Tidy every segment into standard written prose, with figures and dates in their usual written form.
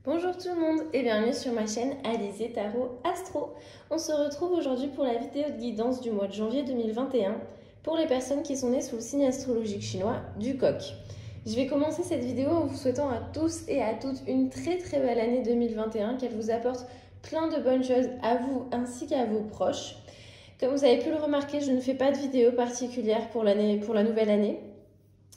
Bonjour tout le monde et bienvenue sur ma chaîne Alizé Tarot Astro. On se retrouve aujourd'hui pour la vidéo de guidance du mois de janvier 2021 pour les personnes qui sont nées sous le signe astrologique chinois du Coq. Je vais commencer cette vidéo en vous souhaitant à tous et à toutes une très belle année 2021, qu'elle vous apporte plein de bonnes choses à vous ainsi qu'à vos proches. Comme vous avez pu le remarquer, je ne fais pas de vidéo particulière pour la nouvelle année.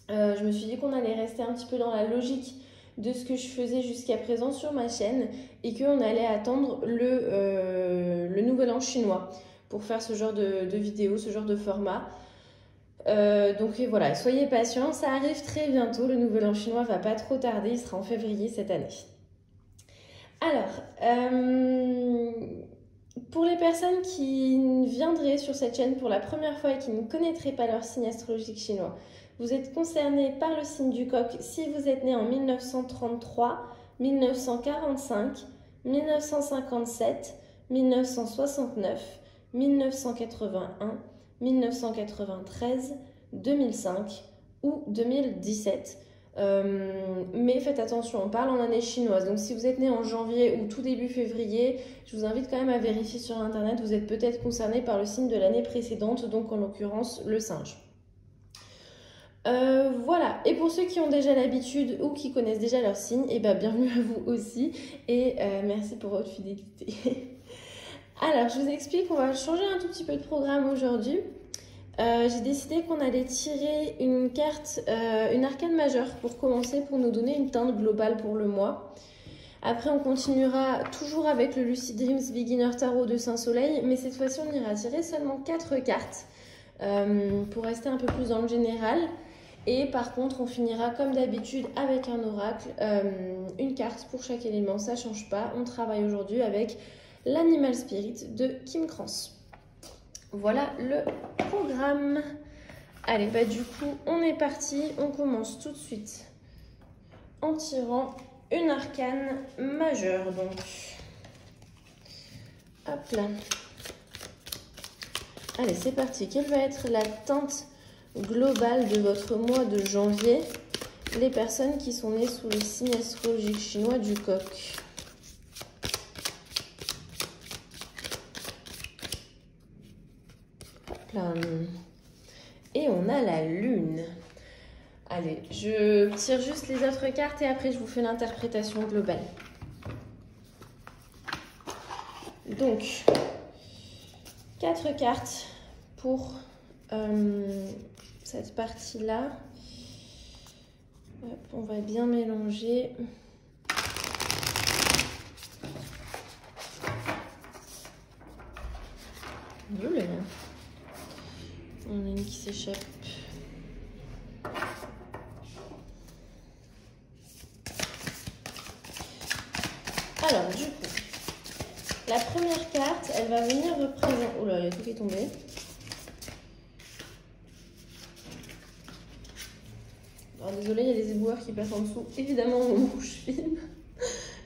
Je me suis dit qu'on allait rester un petit peu dans la logique de ce que je faisais jusqu'à présent sur ma chaîne et qu'on allait attendre le nouvel an chinois pour faire ce genre de vidéo, ce genre de format. Donc voilà, soyez patients, ça arrive très bientôt, le nouvel an chinois va pas trop tarder, il sera en février cette année. Alors, pour les personnes qui viendraient sur cette chaîne pour la première fois et qui ne connaîtraient pas leur signe astrologique chinois, vous êtes concerné par le signe du Coq si vous êtes né en 1933, 1945, 1957, 1969, 1981, 1993, 2005 ou 2017. Mais faites attention, on parle en année chinoise. Donc si vous êtes né en janvier ou tout début février, je vous invite quand même à vérifier sur internet. Vous êtes peut-être concerné par le signe de l'année précédente, donc en l'occurrence le singe. Voilà, et pour ceux qui ont déjà l'habitude ou qui connaissent déjà leur signe, et bienvenue à vous aussi et merci pour votre fidélité. Alors, je vous explique, on va changer un tout petit peu de programme aujourd'hui. J'ai décidé qu'on allait tirer une carte, une arcane majeure pour commencer, pour nous donner une teinte globale pour le mois. Après, on continuera toujours avec le Lucid Dreams Beginner Tarot de Saint-Soleil, mais cette fois-ci, on ira tirer seulement 4 cartes pour rester un peu plus dans le général. Et par contre, on finira comme d'habitude avec un oracle, une carte pour chaque élément, ça ne change pas. On travaille aujourd'hui avec l'Animal Spirit de Kim Krans. Voilà le programme. Allez, du coup, on est parti. On commence tout de suite en tirant une arcane majeure. Donc, hop là. Allez, c'est parti. Quelle va être la teinte globale de votre mois de janvier, les personnes qui sont nées sous le signe astrologique chinois du Coq? Hop là. Et on a la lune. Allez, je tire juste les autres cartes et après je vous fais l'interprétation globale. Donc, 4 cartes pour cette partie-là. On va bien mélanger. Oh là là. On a une qui s'échappe. Alors, du coup, la première carte, elle va venir représenter... Oh là, il y a tout qui est tombé. Alors désolé, il y a les éboueurs qui passent en dessous, évidemment au moment où je filme.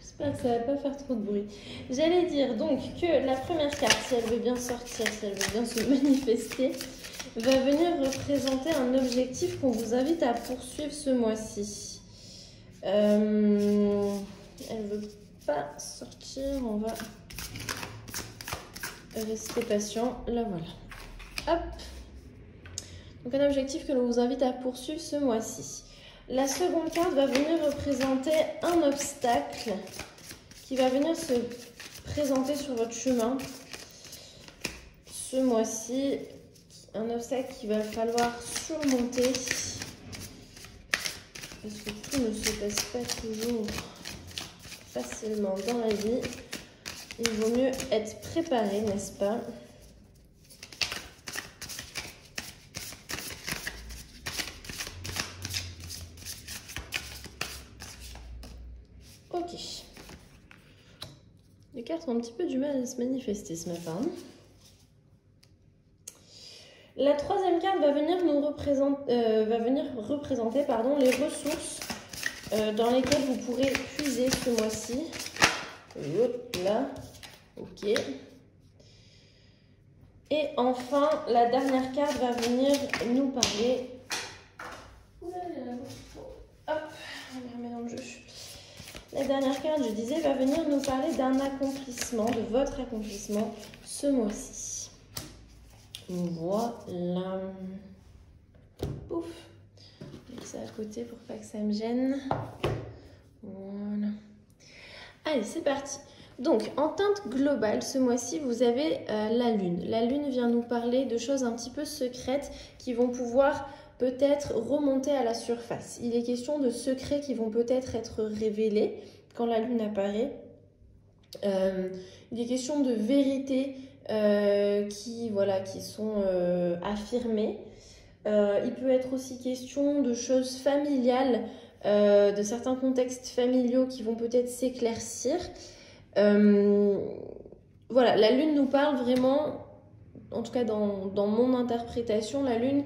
J'espère que ça ne va pas faire trop de bruit. J'allais dire donc que la première carte, si elle veut bien sortir, si elle veut bien se manifester, va venir représenter un objectif qu'on vous invite à poursuivre ce mois-ci. Elle ne veut pas sortir, on va rester patient. Là voilà. Hop. Donc un objectif que l'on vous invite à poursuivre ce mois-ci. La seconde carte va venir représenter un obstacle qui va venir se présenter sur votre chemin ce mois-ci. Un obstacle qu'il va falloir surmonter parce que tout ne se passe pas toujours facilement dans la vie. Il vaut mieux être préparé, n'est-ce pas ? Ok. Les cartes ont un petit peu du mal à se manifester ce matin. La troisième carte va venir représenter les ressources dans lesquelles vous pourrez puiser ce mois-ci. Hop là. Ok. Et enfin, la dernière carte va venir nous parler. Hop, on va remettre dans le jeu. La dernière carte, je disais, va venir nous parler d'un accomplissement, de votre accomplissement ce mois-ci. Voilà. Pouf. Je mets ça à côté pour pas que ça me gêne. Voilà. Allez, c'est parti. Donc, en teinte globale, ce mois-ci, vous avez la Lune. La Lune vient nous parler de choses un petit peu secrètes qui vont pouvoir peut-être remonter à la surface. Il est question de secrets qui vont peut-être être révélés quand la Lune apparaît. Il est question de vérités qui sont affirmées. Il peut être aussi question de choses familiales, de certains contextes familiaux qui vont peut-être s'éclaircir. Voilà, la Lune nous parle vraiment, en tout cas dans mon interprétation, la Lune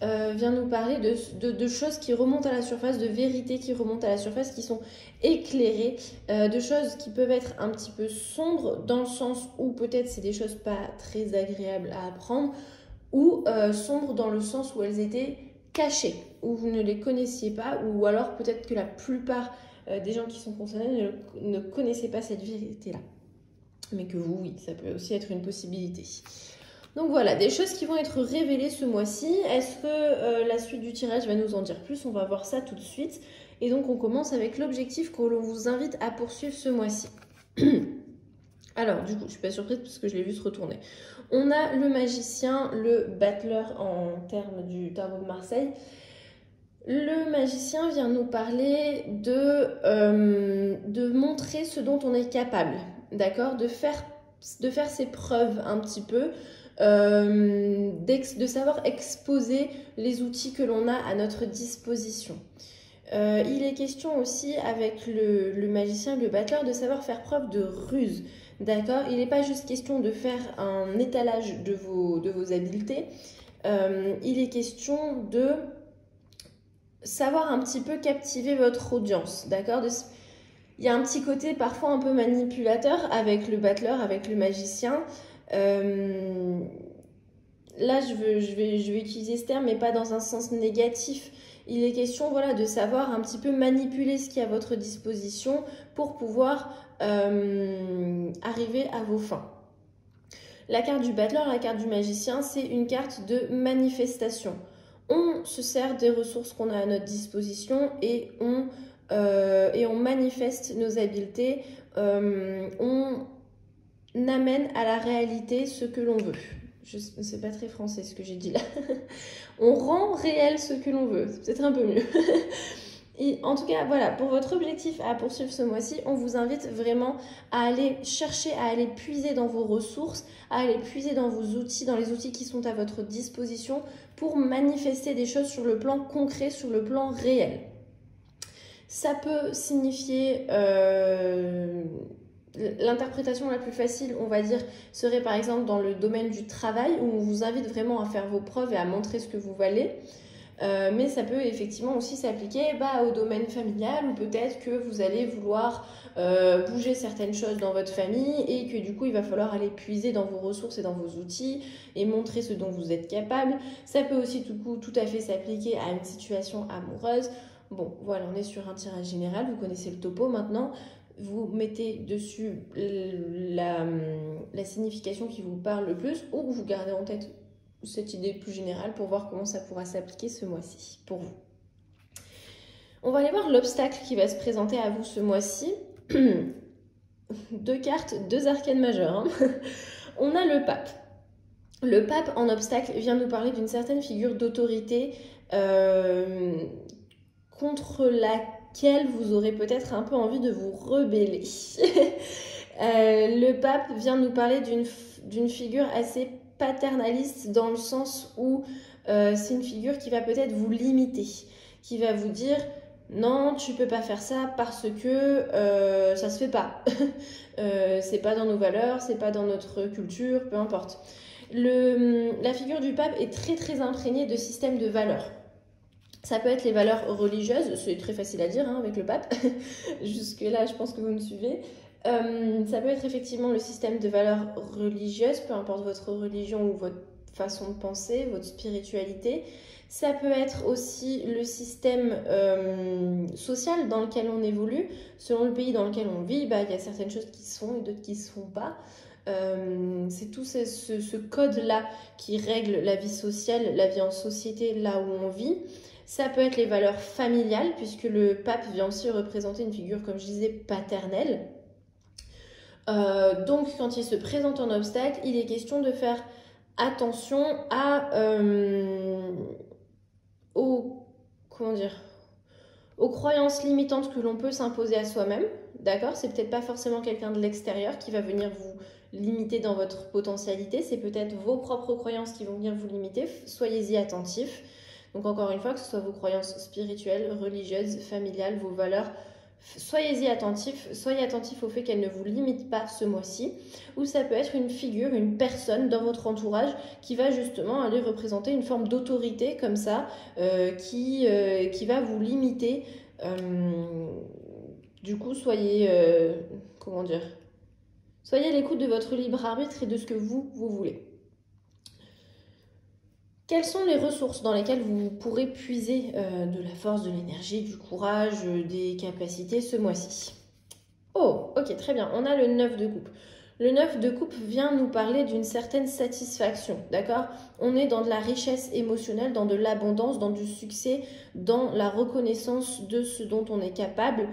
vient nous parler de choses qui remontent à la surface, de vérités qui remontent à la surface, qui sont éclairées, de choses qui peuvent être un petit peu sombres, dans le sens où peut-être c'est des choses pas très agréables à apprendre, ou sombres dans le sens où elles étaient cachées, où vous ne les connaissiez pas, ou alors peut-être que la plupart des gens qui sont concernés ne connaissaient pas cette vérité-là. Mais que vous, oui, ça peut aussi être une possibilité. Donc voilà, des choses qui vont être révélées ce mois-ci. Est-ce que la suite du tirage va nous en dire plus? On va voir ça tout de suite. Et donc on commence avec l'objectif que l'on vous invite à poursuivre ce mois-ci. Alors du coup, je ne suis pas surprise parce que je l'ai vu se retourner. On a le magicien, le battleur en termes du tarot de Marseille. Le magicien vient nous parler de montrer ce dont on est capable, d'accord, de faire ses preuves un petit peu, de savoir exposer les outils que l'on a à notre disposition. Il est question aussi avec le magicien, le battleur, de savoir faire preuve de ruse, d'accord. Il n'est pas juste question de faire un étalage de vos habiletés, il est question de savoir un petit peu captiver votre audience, d'accord. Il y a un petit côté parfois un peu manipulateur avec le battleur, avec le magicien. Là, je vais utiliser ce terme, mais pas dans un sens négatif. Il est question, voilà, de savoir un petit peu manipuler ce qui est à votre disposition pour pouvoir arriver à vos fins. La carte du battleur, la carte du magicien, c'est une carte de manifestation. On se sert des ressources qu'on a à notre disposition et on manifeste nos habiletés, on amène à la réalité ce que l'on veut. C'est pas très français ce que j'ai dit là. On rend réel ce que l'on veut, c'est peut-être un peu mieux. Et en tout cas, voilà, pour votre objectif à poursuivre ce mois-ci, on vous invite vraiment à aller chercher, à aller puiser dans vos ressources, à aller puiser dans vos outils, dans les outils qui sont à votre disposition pour manifester des choses sur le plan concret, sur le plan réel. Ça peut signifier... L'interprétation la plus facile, on va dire, serait par exemple dans le domaine du travail où on vous invite vraiment à faire vos preuves et à montrer ce que vous valez. Mais ça peut effectivement aussi s'appliquer au domaine familial où peut-être que vous allez vouloir bouger certaines choses dans votre famille et que du coup il va falloir aller puiser dans vos ressources et dans vos outils et montrer ce dont vous êtes capable. Ça peut aussi tout à fait s'appliquer à une situation amoureuse. Bon, voilà, on est sur un tirage général, vous connaissez le topo maintenant. Vous mettez dessus la signification qui vous parle le plus ou vous gardez en tête cette idée plus générale pour voir comment ça pourra s'appliquer ce mois-ci pour vous. On va aller voir l'obstacle qui va se présenter à vous ce mois-ci. Deux cartes, deux arcanes majeures. Hein. On a le pape. Le pape en obstacle vient nous parler d'une certaine figure d'autorité contre laquelle vous aurez peut-être un peu envie de vous rebeller. Le pape vient nous parler d'une figure assez paternaliste dans le sens où c'est une figure qui va peut-être vous limiter, qui va vous dire non, tu peux pas faire ça parce que ça se fait pas. C'est pas dans nos valeurs, c'est pas dans notre culture, peu importe. La figure du pape est très très imprégnée de systèmes de valeurs. Ça peut être les valeurs religieuses, c'est très facile à dire hein, avec le pape. Jusque là, je pense que vous me suivez. Ça peut être effectivement le système de valeurs religieuses, peu importe votre religion ou votre façon de penser, votre spiritualité. Ça peut être aussi le système social dans lequel on évolue. Selon le pays dans lequel on vit, il y a certaines choses qui se font et d'autres qui ne se font pas. C'est tout ce code-là qui règle la vie sociale, la vie en société, là où on vit. Ça peut être les valeurs familiales, puisque le pape vient aussi représenter une figure, comme je disais, paternelle. Donc, quand il se présente en obstacle, il est question de faire attention aux croyances limitantes que l'on peut s'imposer à soi-même. D'accord ? C'est peut-être pas forcément quelqu'un de l'extérieur qui va venir vous limiter dans votre potentialité, c'est peut-être vos propres croyances qui vont venir vous limiter. Soyez-y attentifs. Donc encore une fois, que ce soit vos croyances spirituelles, religieuses, familiales, vos valeurs, soyez-y attentifs, soyez attentifs au fait qu'elles ne vous limitent pas ce mois-ci. Ou ça peut être une figure, une personne dans votre entourage qui va justement aller représenter une forme d'autorité comme ça, qui va vous limiter. Du coup, soyez à l'écoute de votre libre arbitre et de ce que vous voulez. Quelles sont les ressources dans lesquelles vous pourrez puiser de la force, de l'énergie, du courage, des capacités ce mois-ci? Oh, ok, très bien. On a le 9 de coupe. Le 9 de coupe vient nous parler d'une certaine satisfaction, d'accord? On est dans de la richesse émotionnelle, dans de l'abondance, dans du succès, dans la reconnaissance de ce dont on est capable,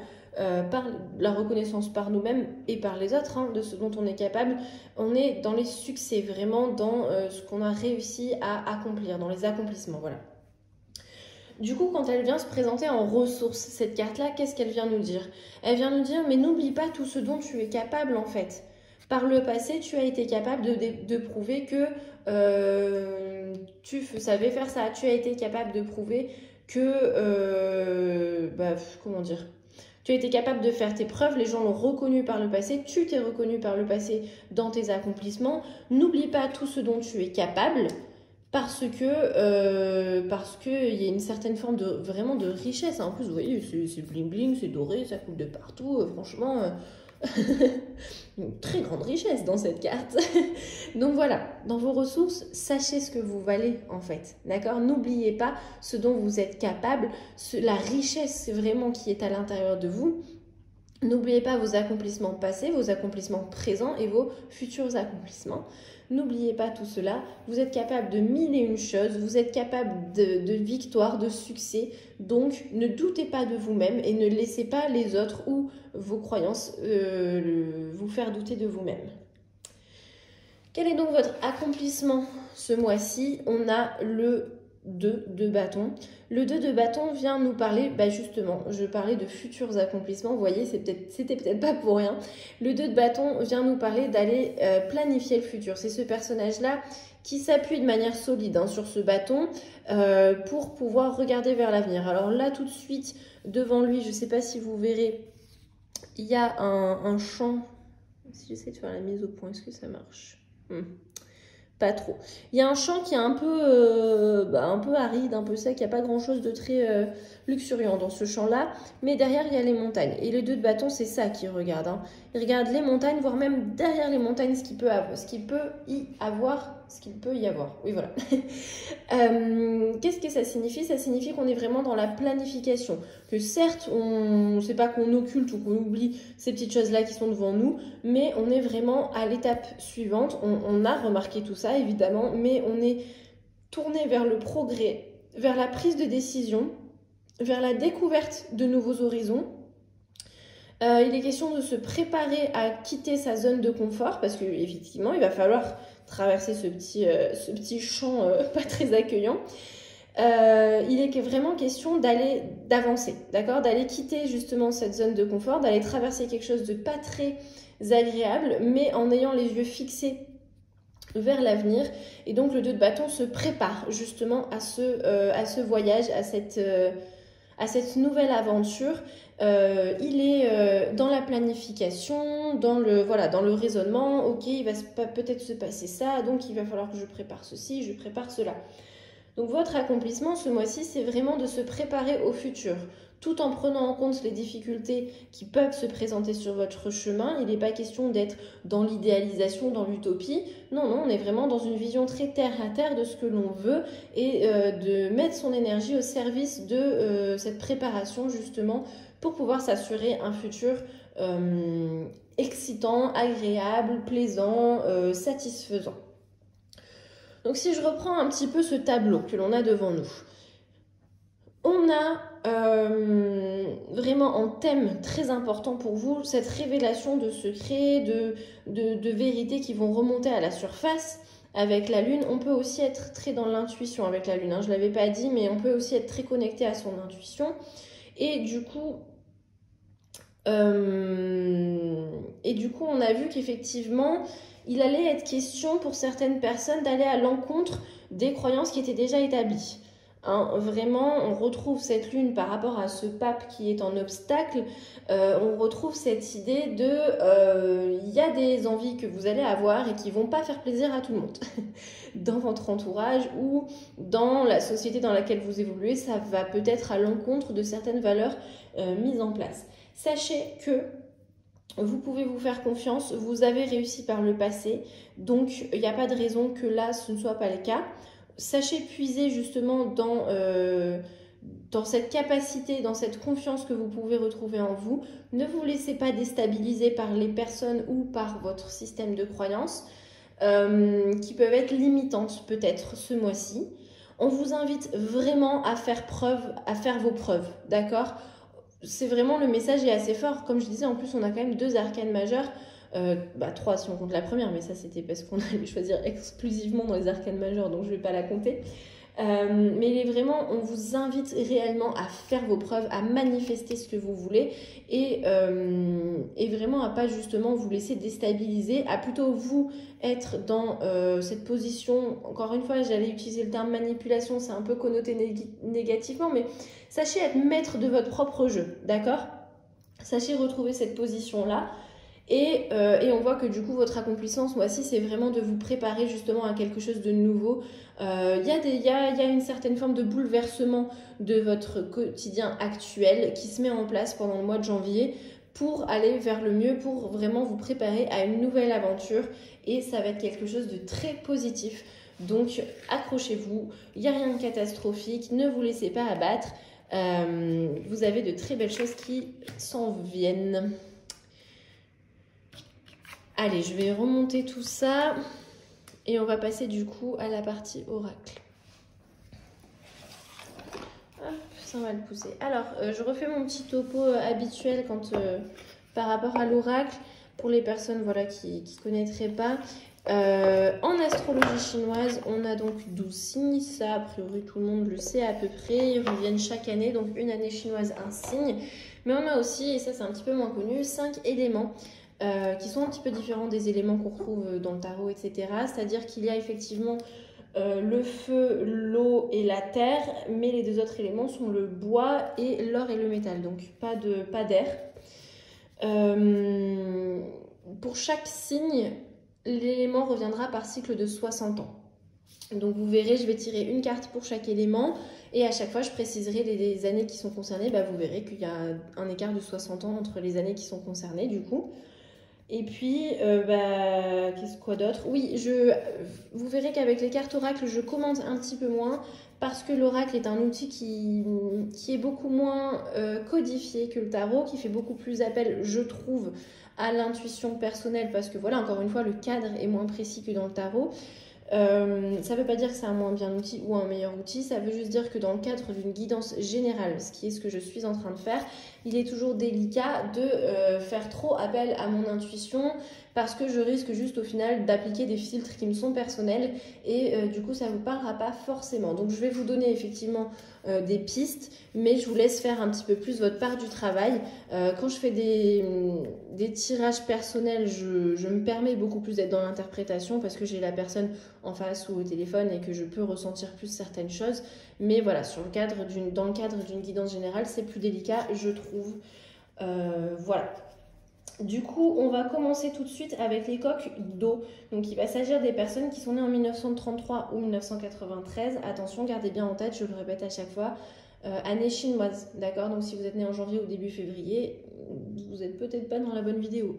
par la reconnaissance par nous-mêmes et par les autres, de ce dont on est capable. On est dans les succès, vraiment dans ce qu'on a réussi à accomplir, dans les accomplissements, voilà. Du coup, quand elle vient se présenter en ressources, cette carte-là, qu'est-ce qu'elle vient nous dire? Elle vient nous dire, mais n'oublie pas tout ce dont tu es capable en fait. Par le passé, tu as été capable de prouver que tu savais faire ça. Tu as été capable de prouver que... Tu as été capable de faire tes preuves, les gens l'ont reconnu par le passé, tu t'es reconnu par le passé dans tes accomplissements. N'oublie pas tout ce dont tu es capable parce que il y a une certaine forme vraiment de richesse. En plus, vous voyez, c'est bling bling, c'est doré, ça coule de partout. Franchement, une très grande richesse dans cette carte. Donc voilà, dans vos ressources, sachez ce que vous valez en fait, d'accord? N'oubliez pas ce dont vous êtes capable, la richesse vraiment qui est à l'intérieur de vous. N'oubliez pas vos accomplissements passés, vos accomplissements présents et vos futurs accomplissements. N'oubliez pas tout cela. Vous êtes capable de 1001 choses, vous êtes capable de victoire, de succès. Donc, ne doutez pas de vous-même et ne laissez pas les autres ou vos croyances vous faire douter de vous-même. Quel est donc votre accomplissement ce mois-ci? On a le 2 de bâton. Le 2 de bâton vient nous parler, justement, je parlais de futurs accomplissements, vous voyez, c'était peut-être pas pour rien. Le 2 de bâton vient nous parler d'aller planifier le futur. C'est ce personnage-là qui s'appuie de manière solide sur ce bâton pour pouvoir regarder vers l'avenir. Alors là, tout de suite, devant lui, je ne sais pas si vous verrez, il y a un champ. Si j'essaie de faire la mise au point, est-ce que ça marche? Pas trop. Il y a un champ qui est un peu aride, un peu sec, il n'y a pas grand chose de très luxuriant dans ce champ-là, mais derrière il y a les montagnes. Et les 2 de bâton, c'est ça qu'ils regardent. Ils regardent les montagnes, voire même derrière les montagnes ce qu'il peut y avoir. Oui, voilà. Qu'est-ce que ça signifie? Ça signifie qu'on est vraiment dans la planification. Que certes, on ne sait pas qu'on occulte ou qu'on oublie ces petites choses-là qui sont devant nous, mais on est vraiment à l'étape suivante. On a remarqué tout ça, évidemment, mais on est tourné vers le progrès, vers la prise de décision, vers la découverte de nouveaux horizons. Il est question de se préparer à quitter sa zone de confort parce qu'effectivement, il va falloir traverser ce petit champ pas très accueillant. Il est vraiment question d'avancer, d'accord, d'aller quitter justement cette zone de confort, d'aller traverser quelque chose de pas très agréable, mais en ayant les yeux fixés vers l'avenir. Et donc le 2 de bâton se prépare justement à ce voyage, à cette nouvelle aventure. Il est dans la planification, dans le raisonnement. Ok, il va peut-être se passer ça, donc il va falloir que je prépare ceci, je prépare cela. Donc votre accomplissement ce mois-ci, c'est vraiment de se préparer au futur, tout en prenant en compte les difficultés qui peuvent se présenter sur votre chemin. Il n'est pas question d'être dans l'idéalisation, dans l'utopie. Non, non, on est vraiment dans une vision très terre à terre de ce que l'on veut et de mettre son énergie au service de cette préparation justement pour pouvoir s'assurer un futur excitant, agréable, plaisant, satisfaisant. Donc si je reprends un petit peu ce tableau que l'on a devant nous, on a vraiment en thème très important pour vous cette révélation de secrets, de vérités qui vont remonter à la surface. Avec la lune, on peut aussi être très dans l'intuition avec la lune, hein. Je ne l'avais pas dit, mais on peut aussi être très connecté à son intuition. Et du coup, on a vu qu'effectivement, il allait être question pour certaines personnes d'aller à l'encontre des croyances qui étaient déjà établies. Hein, vraiment, on retrouve cette lune par rapport à ce pape qui est en obstacle. On retrouve cette idée de il y a des envies que vous allez avoir et qui vont pas faire plaisir à tout le monde dans votre entourage ou dans la société dans laquelle vous évoluez. Ça va peut-être à l'encontre de certaines valeurs mises en place. Sachez que vous pouvez vous faire confiance, vous avez réussi par le passé, donc il n'y a pas de raison que là ce ne soit pas le cas. Sachez puiser justement dans cette capacité, dans cette confiance que vous pouvez retrouver en vous. Ne vous laissez pas déstabiliser par les personnes ou par votre système de croyances qui peuvent être limitantes peut-être ce mois-ci. On vous invite vraiment à faire vos preuves, d'accord ? C'est vraiment, le message est assez fort. Comme je disais, en plus, on a quand même 2 arcanes majeures. 3 si on compte la première, mais ça c'était parce qu'on allait choisir exclusivement dans les arcanes majeures, donc je ne vais pas la compter. Mais on vous invite réellement à faire vos preuves, à manifester ce que vous voulez et vraiment à pas justement vous laisser déstabiliser, à plutôt vous être dans cette position. Encore une fois, j'allais utiliser le terme manipulation, c'est un peu connoté négativement, mais sachez être maître de votre propre jeu, d'accord ? Sachez retrouver cette position-là. Et on voit que du coup votre accomplissement ce mois-ci, c'est vraiment de vous préparer justement à quelque chose de nouveau. Il y a une certaine forme de bouleversement de votre quotidien actuel qui se met en place pendant le mois de janvier pour aller vers le mieux, pour vraiment vous préparer à une nouvelle aventure. Et ça va être quelque chose de très positif. Donc accrochez-vous, il n'y a rien de catastrophique, ne vous laissez pas abattre. Vous avez de très belles choses qui s'en viennent. Allez, je vais remonter tout ça et on va passer du coup à la partie oracle. Hop, ça on va le pousser. Alors, je refais mon petit topo habituel par rapport à l'oracle pour les personnes qui ne connaîtraient pas. En astrologie chinoise, on a donc 12 signes. Ça, a priori, tout le monde le sait à peu près. Ils reviennent chaque année, donc une année chinoise, un signe. Mais on a aussi, et ça c'est un petit peu moins connu, 5 éléments. Qui sont un petit peu différents des éléments qu'on retrouve dans le tarot, etc. C'est-à-dire qu'il y a effectivement le feu, l'eau et la terre, mais les 2 autres éléments sont le bois et l'or et le métal, donc pas d'air. Pour chaque signe, l'élément reviendra par cycle de 60 ans. Donc vous verrez, je vais tirer une carte pour chaque élément et à chaque fois je préciserai les années qui sont concernées. Vous verrez qu'il y a un écart de 60 ans entre les années qui sont concernées du coup. Et puis, quoi d'autre ? Oui, vous verrez qu'avec les cartes oracle, je commente un petit peu moins parce que l'oracle est un outil qui est beaucoup moins codifié que le tarot, qui fait beaucoup plus appel, je trouve, à l'intuition personnelle parce que voilà, encore une fois, le cadre est moins précis que dans le tarot. Ça ne veut pas dire que c'est un moins bien outil ou un meilleur outil, ça veut juste dire que dans le cadre d'une guidance générale, ce qui est ce que je suis en train de faire, il est toujours délicat de faire trop appel à mon intuition parce que je risque juste au final d'appliquer des filtres qui me sont personnels et du coup ça ne vous parlera pas forcément. Donc je vais vous donner effectivement des pistes, mais je vous laisse faire un petit peu plus votre part du travail. Quand je fais des tirages personnels, je me permets beaucoup plus d'être dans l'interprétation parce que j'ai la personne en face ou au téléphone et que je peux ressentir plus certaines choses. Mais voilà, dans le cadre d'une guidance générale, c'est plus délicat, je trouve. Voilà. Du coup, on va commencer tout de suite avec les coques d'eau. Donc, il va s'agir des personnes qui sont nées en 1933 ou 1993. Attention, gardez bien en tête, je le répète à chaque fois, année chinoise, d'accord? Donc si vous êtes né en janvier ou début février, vous n'êtes peut-être pas dans la bonne vidéo.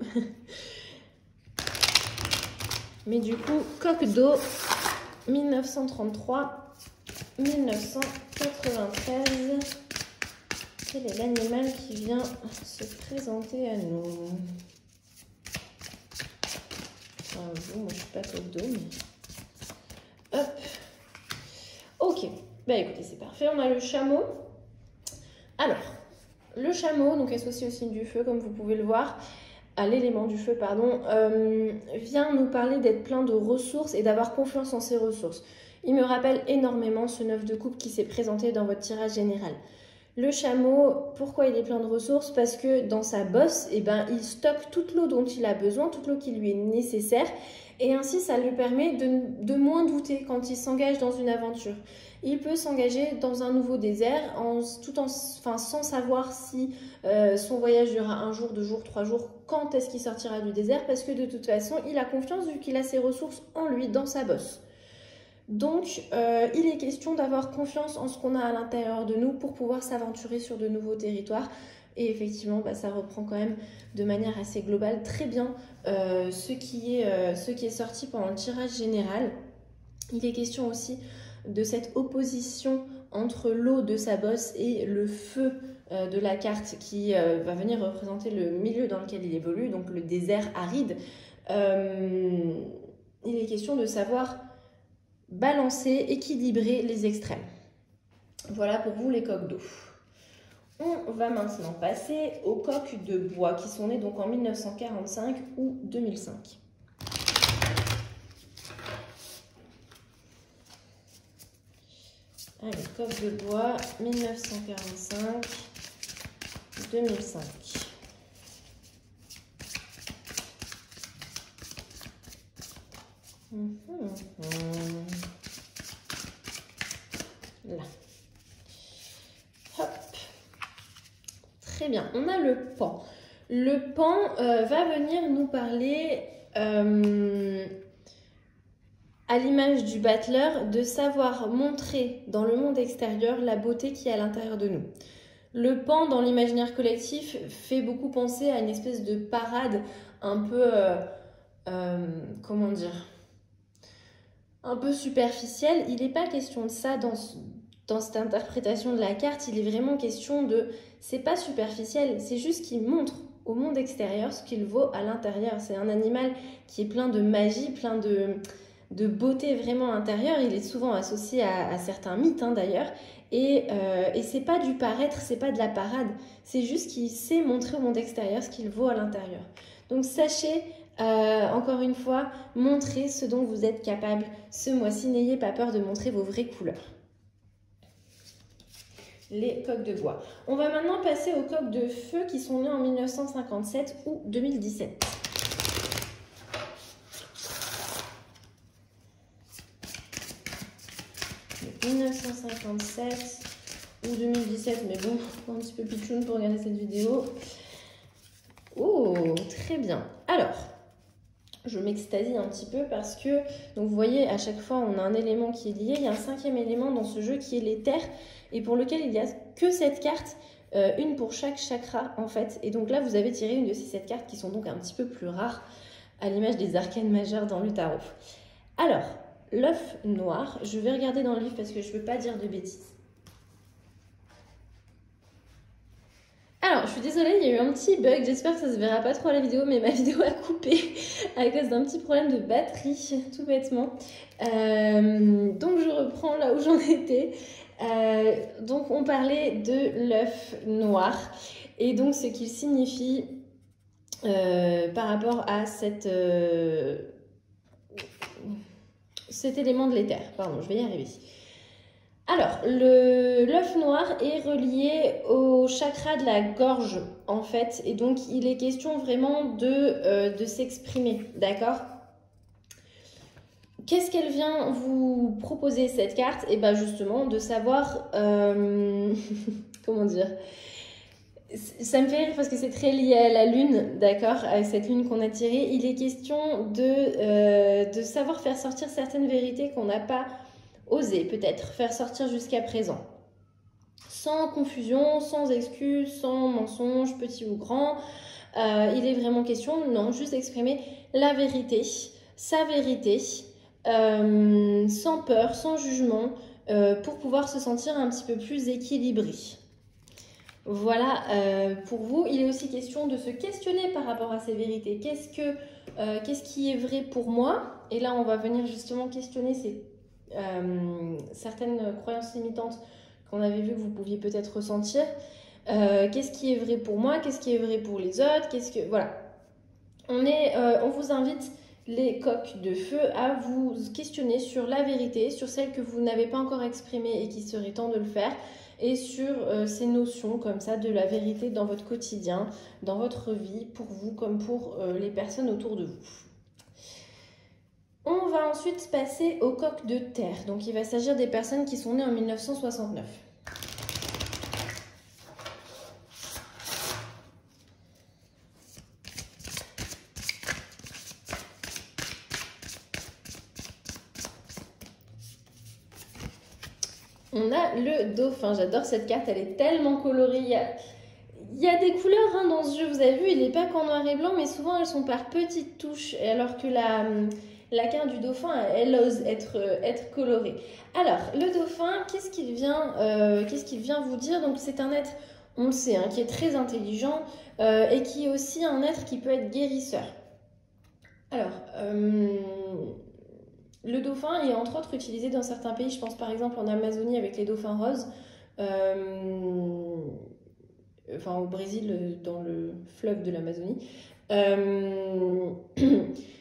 Mais du coup, coq d'eau, 1933-1993. Quel est l'animal qui vient se présenter à nous? Moi je suis pas coq d'eau, mais... Hop. Ok. Bah écoutez, c'est parfait. On a le chameau. Alors, le chameau, donc associé au signe du feu, comme vous pouvez le voir, à l'élément du feu, pardon, vient nous parler d'être plein de ressources et d'avoir confiance en ses ressources. Il me rappelle énormément ce 9 de coupe qui s'est présenté dans votre tirage général. Le chameau, pourquoi il est plein de ressources? Parce que dans sa bosse, il stocke toute l'eau dont il a besoin, toute l'eau qui lui est nécessaire. Et ainsi, ça lui permet de moins douter quand il s'engage dans une aventure. Il peut s'engager dans un nouveau désert sans savoir si son voyage durera 1 jour, 2 jours, 3 jours, quand est-ce qu'il sortira du désert, parce que de toute façon, il a confiance vu qu'il a ses ressources en lui, dans sa bosse. Donc, il est question d'avoir confiance en ce qu'on a à l'intérieur de nous pour pouvoir s'aventurer sur de nouveaux territoires. Et effectivement, ça reprend quand même de manière assez globale très bien ce qui est sorti pendant le tirage général. Il est question aussi de cette opposition entre l'eau de sa bosse et le feu de la carte qui va venir représenter le milieu dans lequel il évolue, donc le désert aride. Il est question de savoir balancer, équilibrer les extrêmes. Voilà pour vous les coqs d'eau. On va maintenant passer aux coqs de bois qui sont nés donc en 1945 ou 2005. Allez, coq de bois, 1945, 2005. Là. Hop. Très bien, on a le pan. Le pan va venir nous parler, à l'image du battleur, de savoir montrer dans le monde extérieur la beauté qui est à l'intérieur de nous. Le pan, dans l'imaginaire collectif, fait beaucoup penser à une espèce de parade un peu, comment dire, un peu superficielle. Il n'est pas question de ça dans cette interprétation de la carte. Il est vraiment question de, c'est pas superficiel, c'est juste qu'il montre au monde extérieur ce qu'il vaut à l'intérieur. C'est un animal qui est plein de magie, plein de beauté vraiment intérieure. Il est souvent associé à certains mythes d'ailleurs. Et c'est pas du paraître, c'est pas de la parade. C'est juste qu'il sait montrer au monde extérieur ce qu'il vaut à l'intérieur. Donc sachez, encore une fois, montrer ce dont vous êtes capable ce mois-ci. N'ayez pas peur de montrer vos vraies couleurs. Les coqs de bois. On va maintenant passer aux coqs de feu qui sont nés en 1957 ou 2017. Donc 1957 ou 2017, mais bon, un petit peu pitchoun pour regarder cette vidéo. Oh, très bien. Alors, je m'extasie un petit peu parce que, donc vous voyez, à chaque fois, on a un élément qui est lié. Il y a un 5e élément dans ce jeu qui est l'éther et pour lequel il n'y a que cette carte, une pour chaque chakra en fait. Et donc là, vous avez tiré une de ces 7 cartes qui sont donc un petit peu plus rares à l'image des arcanes majeures dans le tarot. Alors, l'œuf noir, je vais regarder dans le livre parce que je ne veux pas dire de bêtises. Alors, je suis désolée, il y a eu un petit bug, j'espère que ça se verra pas trop à la vidéo, mais ma vidéo a coupé à cause d'un petit problème de batterie, tout bêtement. Donc, je reprends là où j'en étais. Donc, on parlait de l'œuf noir et donc ce qu'il signifie par rapport à cet élément de l'éther. Pardon, je vais y arriver. Alors, l'œuf noir est relié au chakra de la gorge, en fait. Et donc, il est question vraiment de s'exprimer, d'accord? Qu'est-ce qu'elle vient vous proposer, cette carte? Et bien, justement, de savoir... comment dire? Ça me fait rire parce que c'est très lié à la lune, d'accord? À cette lune qu'on a tirée. Il est question de savoir faire sortir certaines vérités qu'on n'a pas... oser peut-être faire sortir jusqu'à présent, sans confusion, sans excuses, sans mensonges, petits ou grands. Il est vraiment question, non, juste exprimer la vérité, sa vérité, sans peur, sans jugement, pour pouvoir se sentir un petit peu plus équilibré. Voilà pour vous. Il est aussi question de se questionner par rapport à ces vérités. Qu'est-ce qui est vrai pour moi? Et là, on va venir justement questionner certaines croyances limitantes qu'on avait vu que vous pouviez peut-être ressentir. Qu'est-ce qui est vrai pour moi? Qu'est-ce qui est vrai pour les autres? Voilà. On vous invite, les coqs de feu, à vous questionner sur la vérité, sur celle que vous n'avez pas encore exprimée et qui serait temps de le faire, et sur ces notions comme ça de la vérité dans votre quotidien, dans votre vie, pour vous comme pour les personnes autour de vous. On va ensuite passer aux coqs de terre. Donc il va s'agir des personnes qui sont nées en 1969. On a le dauphin. J'adore cette carte, elle est tellement colorée. Il y a des couleurs dans ce jeu, vous avez vu, il n'est pas qu'en noir et blanc, mais souvent elles sont par petites touches, alors que la carte du dauphin, elle ose être colorée. Alors, le dauphin, qu'est-ce qu'il vient vous dire? Donc c'est un être, on le sait, qui est très intelligent et qui est aussi un être qui peut être guérisseur. Alors, le dauphin est entre autres utilisé dans certains pays, je pense par exemple en Amazonie avec les dauphins roses, au Brésil dans le fleuve de l'Amazonie.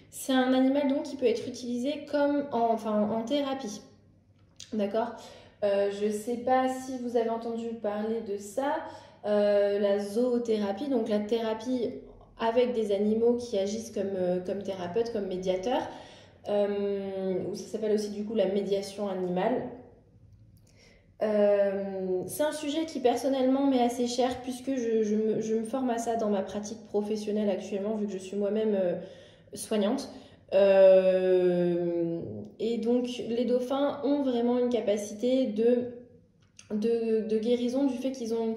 C'est un animal donc qui peut être utilisé comme en thérapie. D'accord? Je ne sais pas si vous avez entendu parler de ça, la zoothérapie, donc la thérapie avec des animaux qui agissent comme thérapeutes, comme médiateurs. Ou ça s'appelle aussi du coup la médiation animale. C'est un sujet qui personnellement m'est assez cher puisque je me forme à ça dans ma pratique professionnelle actuellement vu que je suis moi-même soignante. Et donc les dauphins ont vraiment une capacité de guérison du fait qu'ils ont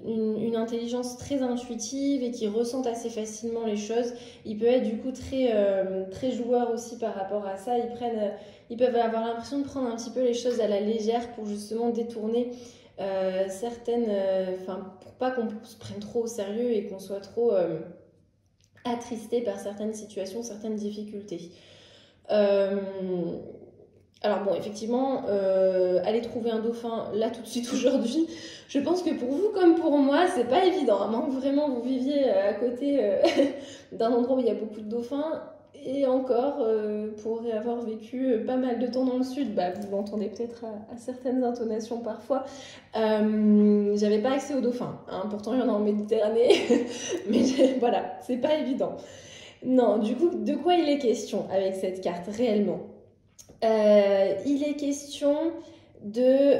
une intelligence très intuitive et qui ressentent assez facilement les choses. Ils peuvent être du coup très joueurs aussi par rapport à ça. Ils peuvent avoir l'impression de prendre un petit peu les choses à la légère pour justement détourner pour pas qu'on se prenne trop au sérieux et qu'on soit trop attristé par certaines situations, certaines difficultés. Alors bon, effectivement, aller trouver un dauphin là tout de suite aujourd'hui, je pense que pour vous comme pour moi, c'est pas évident. À moins que vraiment vous viviez à côté d'un endroit où il y a beaucoup de dauphins. Et encore, pour avoir vécu pas mal de temps dans le sud, vous l'entendez peut-être à certaines intonations parfois, j'avais pas accès aux dauphins. Pourtant, il y en a en Méditerranée, mais voilà, c'est pas évident. Non, du coup, de quoi il est question avec cette carte réellement? Il est question d'aller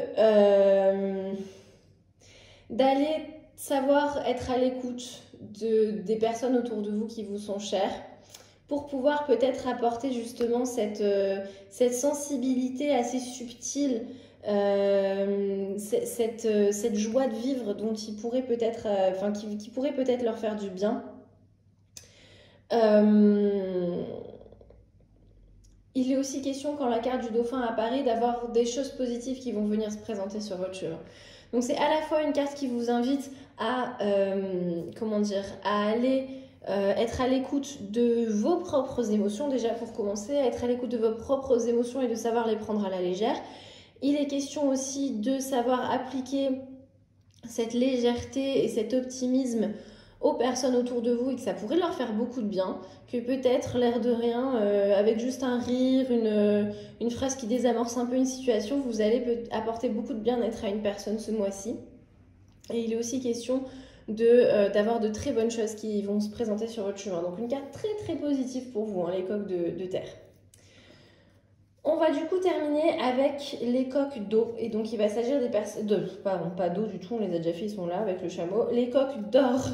savoir être à l'écoute des personnes autour de vous qui vous sont chères pour pouvoir peut-être apporter justement cette sensibilité assez subtile, cette joie de vivre dont il pourrait peut-être, qui pourrait peut-être leur faire du bien. Il est aussi question, quand la carte du dauphin apparaît, d'avoir des choses positives qui vont venir se présenter sur votre chemin. Donc c'est à la fois une carte qui vous invite à aller être à l'écoute de vos propres émotions, déjà pour commencer, à être à l'écoute de vos propres émotions et de savoir les prendre à la légère. Il est question aussi de savoir appliquer cette légèreté et cet optimisme aux personnes autour de vous et que ça pourrait leur faire beaucoup de bien, que peut-être l'air de rien, avec juste un rire, une phrase qui désamorce un peu une situation, vous allez apporter beaucoup de bien-être à une personne ce mois-ci. Et il est aussi question d'avoir de très bonnes choses qui vont se présenter sur votre chemin. Donc une carte très très positive pour vous, les coqs de terre. On va du coup terminer avec les coqs d'eau. Et donc il va s'agir des personnes... pas d'eau du tout, on les a déjà fait, ils sont là avec le chameau. Les coqs d'or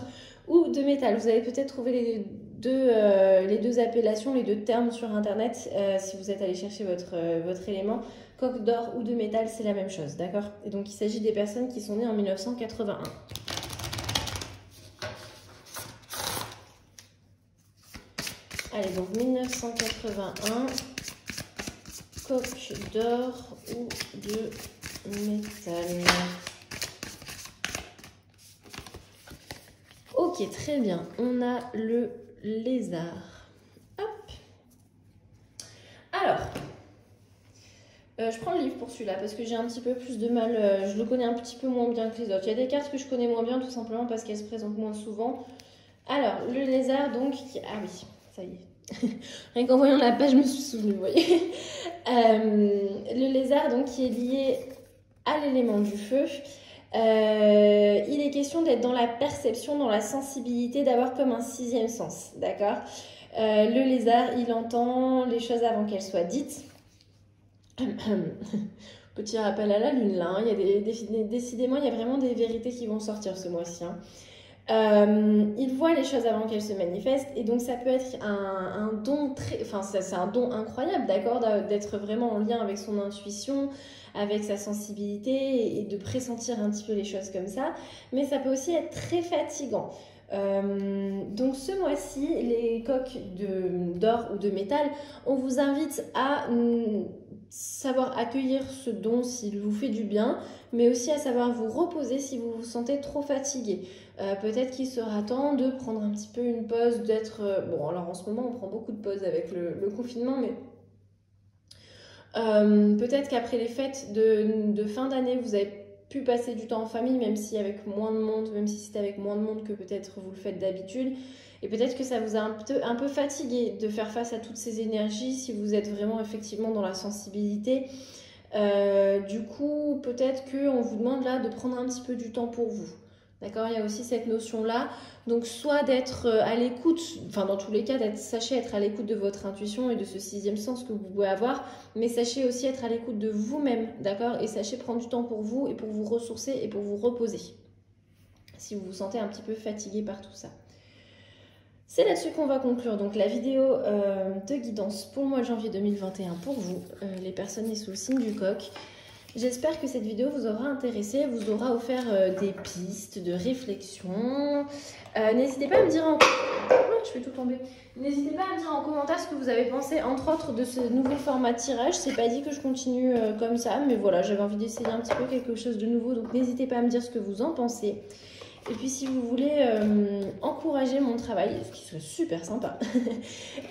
ou de métal. Vous allez peut-être trouver les deux appellations, les deux termes sur internet, si vous êtes allé chercher votre élément, coq d'or ou de métal, c'est la même chose, d'accord? Et donc il s'agit des personnes qui sont nées en 1981. Allez, donc 1981, coq d'or ou de métal. Ok, très bien. On a le lézard. Hop. Alors, je prends le livre pour celui-là parce que j'ai un petit peu plus de mal. Je le connais un petit peu moins bien que les autres. Il y a des cartes que je connais moins bien tout simplement parce qu'elles se présentent moins souvent. Alors, le lézard, donc... Ah oui, ça y est. Rien qu'en voyant la page, je me suis souvenue, vous voyez. Le lézard, donc, qui est lié à l'élément du feu. Il est question d'être dans la perception, dans la sensibilité, d'avoir comme un sixième sens, d'accord? Le lézard, il entend les choses avant qu'elles soient dites. Petit rappel à la lune, là, hein. Il y a décidément, il y a vraiment des vérités qui vont sortir ce mois-ci, hein. Il voit les choses avant qu'elles se manifestent et donc ça peut être un don très, enfin c'est un don incroyable, d'accord, d'être vraiment en lien avec son intuition, avec sa sensibilité et de pressentir un petit peu les choses comme ça, mais ça peut aussi être très fatigant. Donc ce mois-ci, les coqs d'or ou de métal, on vous invite à savoir accueillir ce don s'il vous fait du bien, mais aussi à savoir vous reposer si vous vous sentez trop fatigué. Peut-être qu'il sera temps de prendre un petit peu une pause, d'être... bon, alors en ce moment, on prend beaucoup de pauses avec le confinement, mais peut-être qu'après les fêtes de fin d'année, vous avez pu passer du temps en famille, même si avec moins de monde, même si c'était avec moins de monde que peut-être vous le faites d'habitude. Et peut-être que ça vous a un peu fatigué de faire face à toutes ces énergies si vous êtes vraiment effectivement dans la sensibilité. Du coup, peut-être qu'on vous demande là de prendre un petit peu du temps pour vous. D'accord, il y a aussi cette notion-là. Donc, soit d'être à l'écoute, enfin, dans tous les cas, sachez être à l'écoute de votre intuition et de ce sixième sens que vous pouvez avoir, mais sachez aussi être à l'écoute de vous-même, d'accord? Et sachez prendre du temps pour vous et pour vous ressourcer et pour vous reposer, si vous vous sentez un petit peu fatigué par tout ça. C'est là-dessus qu'on va conclure donc la vidéo de guidance pour le mois de janvier 2021 pour vous, les personnes nées sous le signe du coq. J'espère que cette vidéo vous aura intéressé, vous aura offert des pistes de réflexion. N'hésitez pas à me dire en... je fais tout tomber. N'hésitez pas à me dire en commentaire ce que vous avez pensé, entre autres, de ce nouveau format de tirage. C'est pas dit que je continue comme ça, mais voilà, j'avais envie d'essayer un petit peu quelque chose de nouveau, donc n'hésitez pas à me dire ce que vous en pensez. Et puis si vous voulez encourager mon travail, ce qui serait super sympa,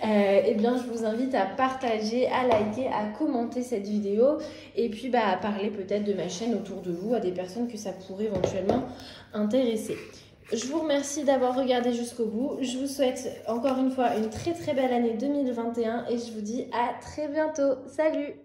eh bien je vous invite à partager, à liker, à commenter cette vidéo et puis à parler peut-être de ma chaîne autour de vous à des personnes que ça pourrait éventuellement intéresser. Je vous remercie d'avoir regardé jusqu'au bout. Je vous souhaite encore une fois une très très belle année 2021 et je vous dis à très bientôt. Salut!